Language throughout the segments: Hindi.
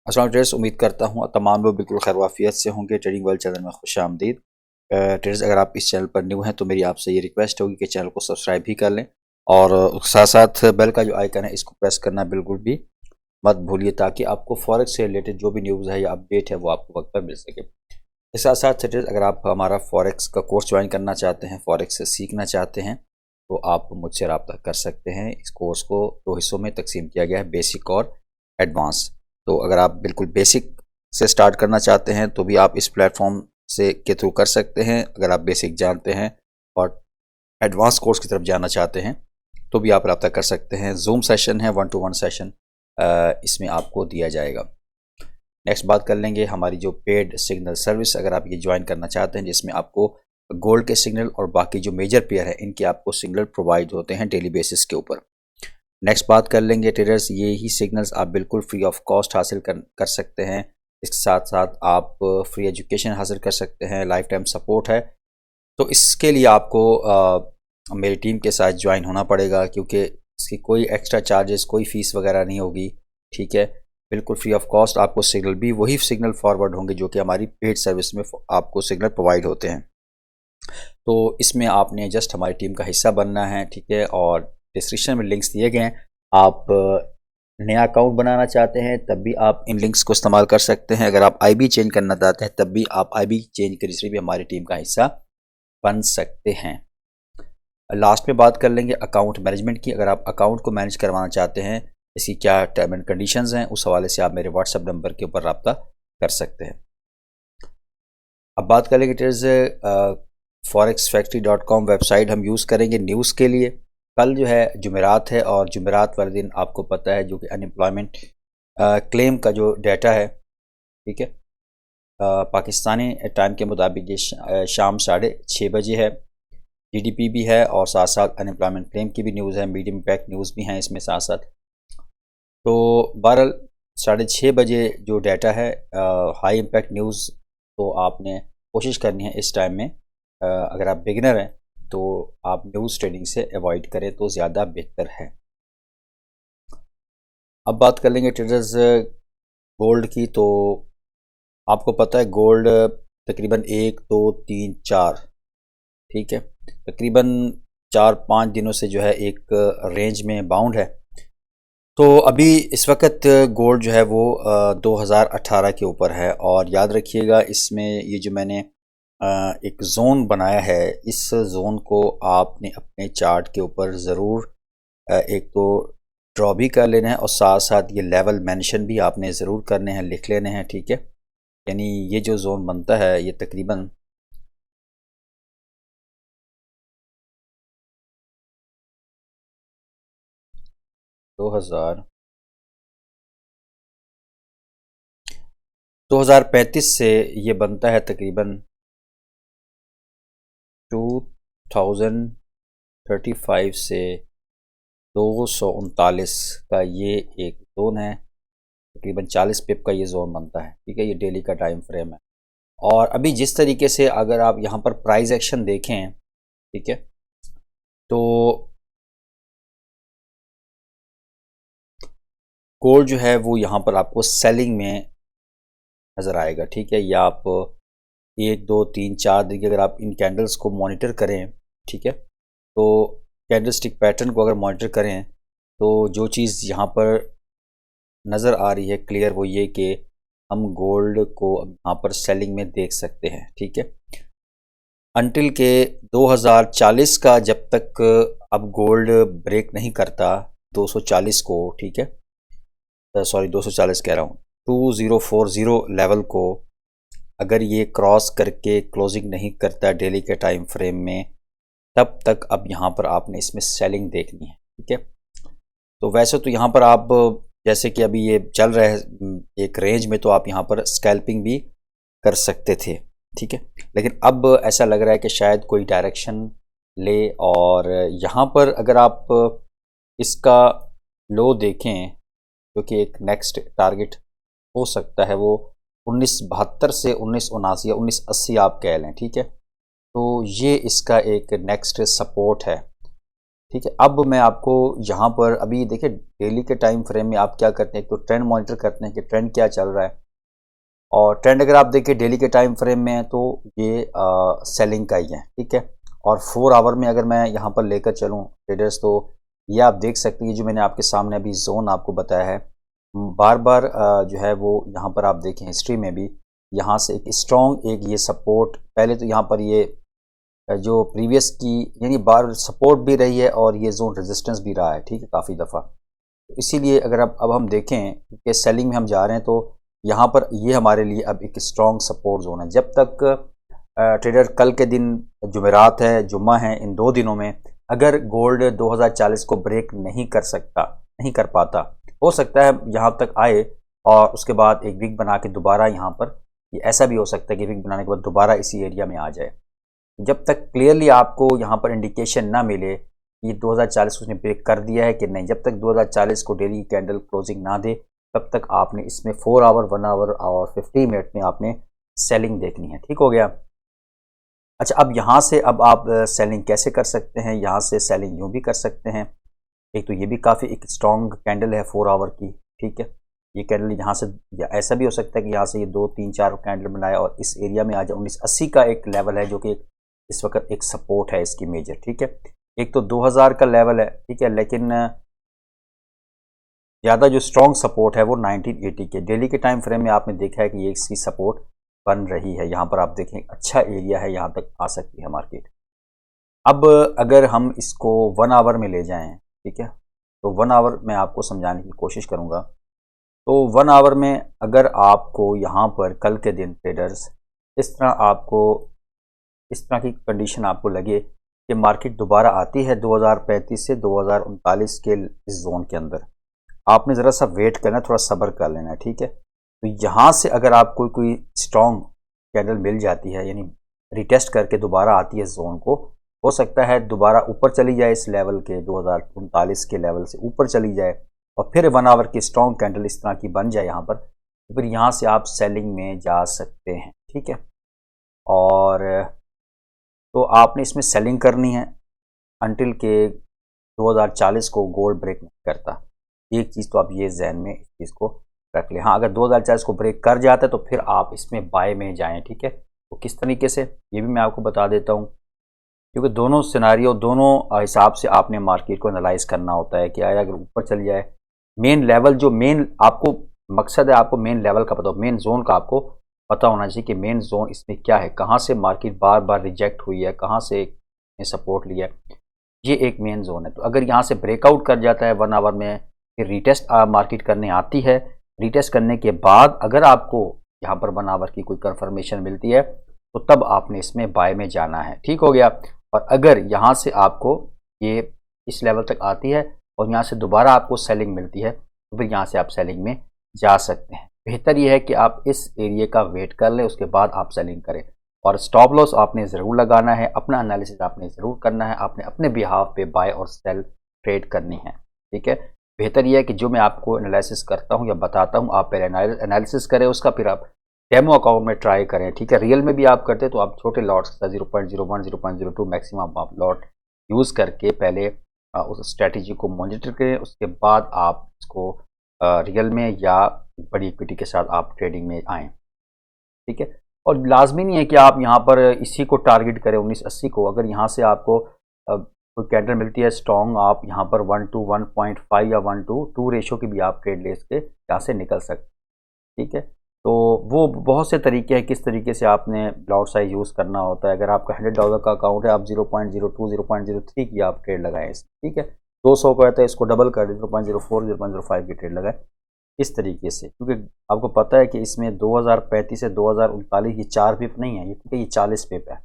अस्सलाम ट्रेडर्स, उम्मीद करता हूँ तमाम लोग बिल्कुल खैर वाफियत से होंगे। ट्रेडिंग वर्ल्ड चैनल में खुश आमदीद। ट्रेडर्स, अगर आप इस चैनल पर न्यू हैं तो मेरी आपसे ये रिक्वेस्ट होगी कि चैनल को सब्सक्राइब भी कर लें और साथ साथ बेल का जो आइकन है इसको प्रेस करना बिल्कुल भी मत भूलिए, ताकि आपको फॉरेक्स से रिलेटेड जो भी न्यूज़ है या अपडेट है वो आपको वक्त पर मिल सके। इस साथ साथ ट्रेडर्स, अगर आप हमारा फॉरेक्स का कोर्स ज्वाइन करना चाहते हैं, फॉरेक्स से सीखना चाहते हैं, तो आप मुझसे रब्ता कर सकते हैं। इस कोर्स को 2 हिस्सों में तकसीम किया गया है, बेसिक और एडवांस। तो अगर आप बिल्कुल बेसिक से स्टार्ट करना चाहते हैं तो भी आप इस प्लेटफॉर्म से के थ्रू कर सकते हैं। अगर आप बेसिक जानते हैं और एडवांस कोर्स की तरफ जाना चाहते हैं तो भी आप रब्ता कर सकते हैं। जूम सेशन है, 1-to-1 सेशन इसमें आपको दिया जाएगा। नेक्स्ट बात कर लेंगे हमारी जो पेड सिग्नल सर्विस, अगर आप ये ज्वाइन करना चाहते हैं, जिसमें आपको गोल्ड के सिग्नल और बाकी जो मेजर पेयर है इनके आपको सिग्नल प्रोवाइड होते हैं डेली बेसिस के ऊपर। नेक्स्ट बात कर लेंगे ट्रेडर्स, ये ही सिग्नल्स आप बिल्कुल फ्री ऑफ कॉस्ट हासिल कर सकते हैं। इसके साथ साथ आप फ्री एजुकेशन हासिल कर सकते हैं, लाइफ टाइम सपोर्ट है। तो इसके लिए आपको मेरी टीम के साथ ज्वाइन होना पड़ेगा, क्योंकि इसकी कोई एक्स्ट्रा चार्जेस, कोई फ़ीस वगैरह नहीं होगी। ठीक है, बिल्कुल फ्री ऑफ कॉस्ट आपको सिग्नल भी वही सिग्नल फॉरवर्ड होंगे जो कि हमारी पेड सर्विस में आपको सिग्नल प्रोवाइड होते हैं। तो इसमें आपने जस्ट हमारी टीम का हिस्सा बनना है। ठीक है, और डिस्क्रिप्शन में लिंक्स दिए गए हैं। आप नया अकाउंट बनाना चाहते हैं तब भी आप इन लिंक्स को इस्तेमाल कर सकते हैं। अगर आप आईबी चेंज करना चाहते हैं तब भी आप आईबी चेंज के जरिए भी हमारी टीम का हिस्सा बन सकते हैं। लास्ट में बात कर लेंगे अकाउंट मैनेजमेंट की। अगर आप अकाउंट को मैनेज करवाना चाहते हैं, इसकी क्या टर्म एंड कंडीशंस हैं, उस हवाले से आप मेरे व्हाट्सएप नंबर के ऊपर रब्ता कर सकते हैं। अब बात कर लेंगे ट्रेडर्स, forexfactory.com वेबसाइट हम यूज़ करेंगे न्यूज़ के लिए। कल जो है जुमेरात है और जुमेरात वाले दिन आपको पता है जो कि अनएम्प्लॉयमेंट क्लेम का जो डाटा है, ठीक है, पाकिस्तानी टाइम के मुताबिक ये शाम 6:30 बजे है। जीडीपी भी है और साथ साथ अनएम्प्लॉयमेंट क्लेम की भी न्यूज़ है, मीडियम इम्पैक्ट न्यूज़ भी हैं इसमें साथ साथ। तो बहरहाल 6:30 बजे जो डाटा है हाई इम्पैक्ट न्यूज़, तो आपने कोशिश करनी है इस टाइम में, अगर आप बिगिनर हैं तो आप न्यूज़ ट्रेडिंग से अवॉइड करें तो ज़्यादा बेहतर है। अब बात कर लेंगे ट्रेडर्स गोल्ड की। तो आपको पता है गोल्ड तकरीबन 1, 2, 3, 4, ठीक है, तकरीबन 4-5 दिनों से जो है एक रेंज में बाउंड है। तो अभी इस वक्त गोल्ड जो है वो 2018 के ऊपर है। और याद रखिएगा, इसमें ये जो मैंने एक जोन बनाया है, इस जोन को आपने अपने चार्ट के ऊपर ज़रूर एक तो ड्रॉ भी कर लेना है और साथ साथ ये लेवल मेंशन भी आपने ज़रूर करने हैं, लिख लेने हैं। ठीक है, यानी ये जो जोन बनता है ये तकरीबन 2035 से ये बनता है तकरीबन 2035 से 239 का ये एक जोन है। तकरीबन 40 पिप का ये जोन बनता है। ठीक है, ये डेली का टाइम फ्रेम है। और अभी जिस तरीके से अगर आप यहाँ पर प्राइस एक्शन देखें, ठीक है, तो गोल्ड जो है वो यहाँ पर आपको सेलिंग में नज़र आएगा। ठीक है, या आप 1, 2, 3, 4 दिन की अगर आप इन कैंडल्स को मॉनिटर करें, ठीक है, तो कैंडल स्टिक पैटर्न को अगर मॉनिटर करें तो जो चीज़ यहाँ पर नज़र आ रही है क्लियर, वो ये कि हम गोल्ड को यहाँ पर सेलिंग में देख सकते हैं। ठीक है, अनटिल के 2040 का जब तक अब गोल्ड ब्रेक नहीं करता 240 को, ठीक है, सॉरी 240 कह रहा हूँ, 2040 लेवल को अगर ये क्रॉस करके क्लोजिंग नहीं करता डेली के टाइम फ्रेम में, तब तक अब यहाँ पर आपने इसमें सेलिंग देखनी है। ठीक है, तो वैसे तो यहाँ पर आप जैसे कि अभी ये चल रहा है एक रेंज में, तो आप यहाँ पर स्कैल्पिंग भी कर सकते थे। ठीक है, लेकिन अब ऐसा लग रहा है कि शायद कोई डायरेक्शन ले, और यहाँ पर अगर आप इसका लो देखें, क्योंकि एक नेक्स्ट टारगेट हो सकता है वो 1972 से 1979 या 1980 आप कह लें। ठीक है, तो ये इसका एक नेक्स्ट सपोर्ट है। ठीक है। अब मैं आपको यहाँ पर अभी देखिए डेली के टाइम फ्रेम में आप क्या करते हैं, एक तो ट्रेंड मॉनिटर करते हैं कि ट्रेंड क्या चल रहा है, और ट्रेंड अगर आप देखिए डेली के टाइम फ्रेम में है तो ये सेलिंग का ही है, ठीक है। और 4 आवर में अगर मैं यहाँ पर लेकर चलूँ ट्रेडर्स, तो ये आप देख सकते हैं जो मैंने आपके सामने अभी जोन आपको बताया है, बार बार जो है वो यहाँ पर आप देखें हिस्ट्री में भी यहाँ से एक स्ट्रॉन्ग एक ये सपोर्ट, पहले तो यहाँ पर ये जो प्रीवियस की यानी बार सपोर्ट भी रही है और ये जोन रेजिस्टेंस भी रहा है, ठीक है, काफ़ी दफ़ा। तो इसीलिए अगर अब हम देखें कि सेलिंग में हम जा रहे हैं तो यहाँ पर ये हमारे लिए अब एक स्ट्रॉन्ग सपोर्ट जोन है। जब तक ट्रेडर कल के दिन जुमेरात है, जुम्मा है, इन 2 दिनों में अगर गोल्ड 2040 को ब्रेक नहीं कर सकता, नहीं कर पाता, हो सकता है यहाँ तक आए और उसके बाद एक वीक बना के दोबारा यहाँ पर, ये ऐसा भी हो सकता है कि वीक बनाने के बाद दोबारा इसी एरिया में आ जाए। जब तक क्लियरली आपको यहाँ पर इंडिकेशन ना मिले ये 2040 उसने ब्रेक कर दिया है कि नहीं, जब तक 2040 को डेली कैंडल क्लोजिंग ना दे तब तक आपने इसमें 4 आवर, 1 आवर और 50 मिनट में आपने सेलिंग देखनी है, ठीक हो गया। अच्छा, अब यहाँ से अब आप सेलिंग कैसे कर सकते हैं, यहाँ से सेलिंग यूँ भी कर सकते हैं। एक तो ये भी काफ़ी एक स्ट्रॉन्ग कैंडल है 4 आवर की, ठीक है। ये कैंडल यहाँ से, या ऐसा भी हो सकता है कि यहाँ से ये 2, 3, 4 कैंडल बनाया और इस एरिया में आ जाए। 1980 का एक लेवल है जो कि इस वक्त एक सपोर्ट है इसकी मेजर, ठीक है। एक तो 2000 का लेवल है, ठीक है, लेकिन ज़्यादा जो स्ट्रॉन्ग सपोर्ट है वो 1980 के डेली के टाइम फ्रेम में आपने देखा है कि ये इसकी सपोर्ट बन रही है। यहाँ पर आप देखें अच्छा एरिया है, यहाँ तक आ सकती है मार्केट। अब अगर हम इसको 1 आवर में ले जाएं, ठीक है, तो 1 आवर मैं आपको समझाने की कोशिश करूँगा। तो 1 आवर में अगर आपको यहाँ पर कल के दिन ट्रेडर्स इस तरह की कंडीशन आपको लगे कि मार्केट दोबारा आती है 2035 से 2039 के इस जोन के अंदर, आपने ज़रा सा वेट करना, थोड़ा सब्र कर लेना है, ठीक है। तो यहाँ से अगर आपको कोई स्ट्रॉन्ग कैंडल मिल जाती है, यानी रिटेस्ट करके दोबारा आती है जोन को, हो सकता है दोबारा ऊपर चली जाए इस लेवल के 2039 के लेवल से ऊपर चली जाए और फिर 1 आवर की स्ट्रॉन्ग कैंडल इस तरह की बन जाए यहाँ पर, तो फिर यहाँ से आप सेलिंग में जा सकते हैं, ठीक है। और तो आपने इसमें सेलिंग करनी है अनटिल के 2040 को गोल्ड ब्रेक नहीं करता। एक चीज़ तो आप ये जहन में इस चीज़ को रख लें। हाँ, अगर 2040 को ब्रेक कर जाता है तो फिर आप इसमें बाय में जाएं, ठीक है। तो किस तरीके से ये भी मैं आपको बता देता हूँ, क्योंकि दोनों सिनारियो, दोनों हिसाब से आपने मार्केट को एनालाइज करना होता है कि अगर ऊपर चल जाए मेन लेवल, जो मेन आपको मकसद है, आपको मेन लेवल का पता हो, मेन जोन का आपको पता होना चाहिए कि मेन जोन इसमें क्या है, कहाँ से मार्केट बार बार रिजेक्ट हुई है, कहाँ से सपोर्ट लिया है, ये एक मेन जोन है। तो अगर यहाँ से ब्रेकआउट कर जाता है 1 आवर में, फिर रिटेस्ट मार्केट करने आती है, रिटेस्ट करने के बाद अगर आपको यहाँ पर 1 आवर की कोई कंफर्मेशन मिलती है तो तब आपने इसमें बाय में जाना है, ठीक हो गया। और अगर यहाँ से आपको ये इस लेवल तक आती है और यहाँ से दोबारा आपको सेलिंग मिलती है तो फिर यहाँ से आप सेलिंग में जा सकते हैं। बेहतर ये है कि आप इस एरिया का वेट कर लें, उसके बाद आप सेलिंग करें। और स्टॉप लॉस आपने ज़रूर लगाना है, अपना एनालिसिस आपने ज़रूर करना है, आपने अपने बिहाफ पे बाय और सेल ट्रेड करनी है, ठीक है। बेहतर यह है कि जो मैं आपको एनालिसिस करता हूँ या बताता हूँ, आप पहले एनालिसिस करें उसका, फिर आप डेमो अकाउंट में ट्राई करें, ठीक है। रियल में भी आप करते तो आप छोटे लॉट्स 0.01, 0.02 मैक्सिमम आप लॉट यूज़ करके पहले उस स्ट्रेटजी को मॉनिटर करें, उसके बाद आप इसको रियल में या बड़ी इक्विटी के साथ आप ट्रेडिंग में आएँ, ठीक है। और लाजमी नहीं है कि आप यहाँ पर इसी को टारगेट करें 1980 को। अगर यहाँ से आपको कोई कैंडल मिलती है स्ट्रॉन्ग, आप यहाँ पर 1 to 1.5 या 1 to 2 रेशो की भी आप ट्रेड ले के यहाँ से निकल सकते, ठीक है। तो वो बहुत से तरीके हैं किस तरीके से आपने लॉट साइज यूज़ करना होता है। अगर आपका $100 का अकाउंट है, आप 0.02, 0.03 की आप ट्रेड लगाएं, ठीक है। 200 का है इसको डबल कर 0.04, 0.05 की ट्रेड लगाएं इस तरीके से, क्योंकि आपको पता है कि इसमें 2035 से 2039 ये 4 पिप नहीं है, ये 40 पिप है।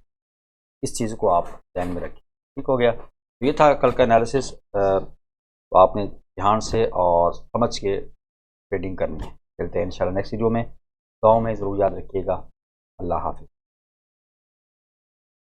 इस चीज़ को आप ध्यान में रखें, ठीक हो गया। तो ये था कल का एनालिसिस, तो आपने ध्यान से और समझ के ट्रेडिंग करनी है। चलते हैं इंशाल्लाह नेक्स्ट वीडियो में। दुआओं में ज़रूर याद रखिएगा। अल्लाह हाफ़िज़।